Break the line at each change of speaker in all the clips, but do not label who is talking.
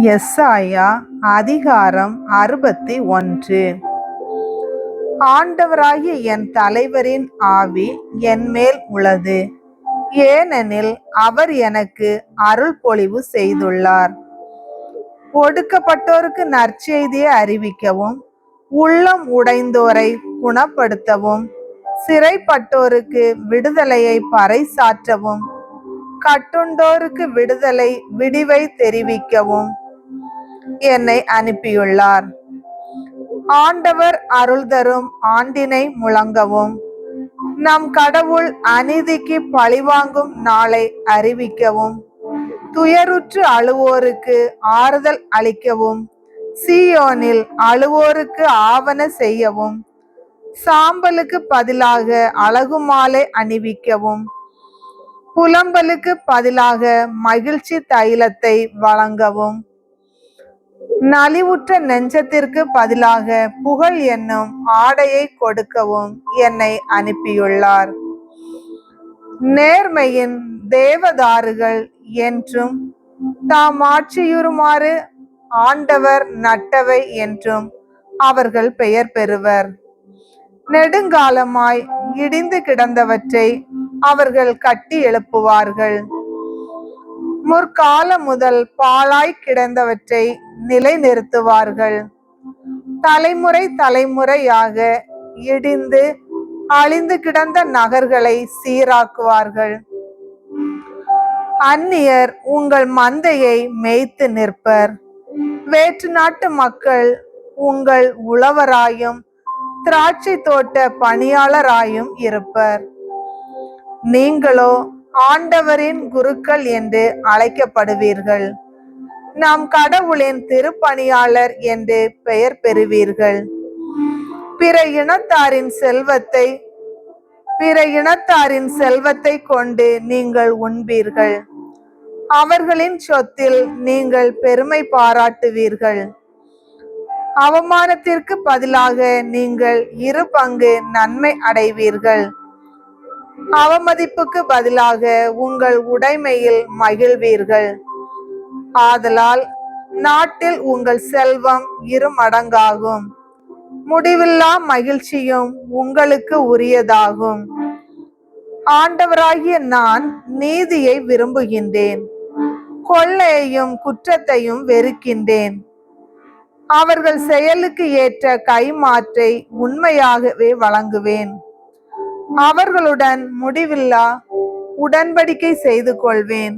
எஸ்ஐயா அதிகாரம் 61. ஆண்டவராகிய என் தலைவரின் ஆவி என் மேல் உள்ளது, ஏனெனில் அவர் எனக்கு அருள் பொழிவு செய்துள்ளார். ஒடுக்கப்பட்டோருக்கு நற்செய்தியை அறிவிக்கவும், உள்ளம் உடைந்தோரை குணப்படுத்தவும், சிறைப்பட்டோருக்கு விடுதலையை பறைசாற்றவும், கட்டுண்டோருக்கு விடிவை தெரிவிக்கவும் என்னை அனுப்பியுள்ளார். ஆண்டவர் அருள் தரும் ஆண்டினை முழங்கவும், நம் கடவுள் அநீதிக்கு பழிவாங்கும் நாளை அறிவிக்கவும், துயருற்று அழுவோருக்கு ஆறுதல் அளிக்கவும், சீயோனில் அழுவோருக்கு ஆவன செய்யவும், சாம்பலுக்கு பதிலாக அழகு மாலை அணிவிக்கவும், புலம்பலுக்கு பதிலாக மகிழ்ச்சி தைலத்தை வழங்கவும், நலிவுற்ற நெஞ்சத்திற்கு பதிலாக புகழ் என்னும் ஆடையை கொடுக்கவும் என்னை அனுப்பியுள்ளார். நேர்மையின் தேவதாருகள் என்றும், தாம் ஆட்சியுறுமாறு ஆண்டவர் நட்டவை என்றும் அவர்கள் பெயர் பெறுவர். நெடுங்காலமாய் இடிந்து கிடந்தவற்றை அவர்கள் கட்டி எழுப்புவார்கள். முற்காலம் முதல் பாழாய் கிடந்தவற்றை நிலைநிறுத்துவார்கள். தலைமுறை தலைமுறையாக இடிந்து அழிந்து கிடந்த நகர்களை சீராக்குவார்கள். அந்நியர் உங்கள் மந்தையை மேய்த்து நிற்பர். வேற்று நாட்டு மக்கள் உங்கள் உழவராயும் திராட்சை தோட்ட பணியாளராயும் இருப்பர். நீங்களோ ஆண்டவரின் குருக்கள் என்று அழைக்கப்படுவீர்கள். நம் கடவுளின் திருப்பணியாளர் என்று பெயர் பெறுவீர்கள். பிற இனத்தாரின் செல்வத்தை கொண்டு நீங்கள் உண்பீர்கள். அவர்களின் சொத்தில் நீங்கள் பெருமை பாராட்டுவீர்கள். அவமானத்திற்கு பதிலாக நீங்கள் 2 பங்கு நன்மை அடைவீர்கள். அவமதிப்புக்கு பதிலாக உங்கள் உடைமையில் மகிழ்வீர்கள். ஆதலால் நாட்டில் உங்கள் செல்வம் 2 மடங்காகும். முடிவில்லா மகிழ்ச்சியும் உங்களுக்கு உரியதாகும். ஆண்டவராகிய நான் நீதியை விரும்புகின்றேன், கொள்ளையையும் குற்றத்தையும் வெறுக்கின்றேன். அவர்கள் செயலுக்கு ஏற்ற கைமாற்றை உண்மையாகவே வழங்குவேன். அவர்களுடன் முடிவில்லா உடன்படிக்கை செய்து கொள்வேன்.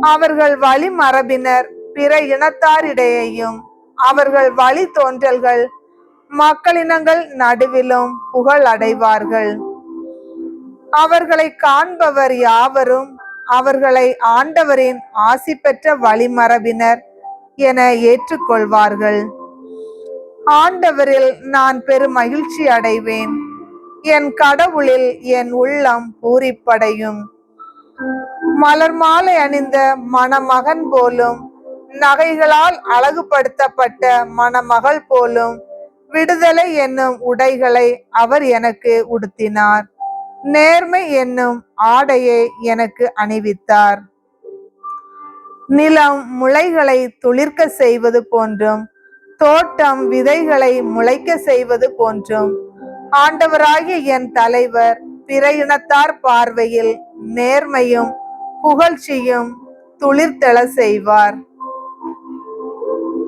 அவர்கள் வழிமரபினர் பிற இனத்தாரிடையேயும் அவர்கள் வழி தோன்றல்கள் மக்களினங்கள் நடுவிலும் புகழ் அடைவார்கள். அவர்களை காண்பவர் யாவரும் அவர்களை ஆண்டவரின் ஆசி பெற்ற வழிமரபினர் என ஏற்றுக்கொள்வார்கள். ஆண்டவரில் நான் பெரும் மகிழ்ச்சி அடைவேன். என் கடவுளில் என் உள்ளம் பூரிப்படையும். மலர் மாலை அணிந்த மணமகன் போலும், நகைகளால் அழகுபடுத்தப்பட்ட மணமகள் போலும் விடுதலை என்னும் உடைகளை அவர் எனக்கு உடுத்தினார். நேர்மை என்னும் ஆடையை எனக்கு அணிவித்தார். நிலம் முளைகளை துளிர்க்க செய்வது போன்றும், தோட்டம் விதைகளை முளைக்க செய்வது போன்றும், ஆண்டவராகிய என் தலைவர் பிற இனத்தார் பார்வையில் நேர்மையும் புகழ்ச்சியும் துளிர்த்தெழ செய்வார்.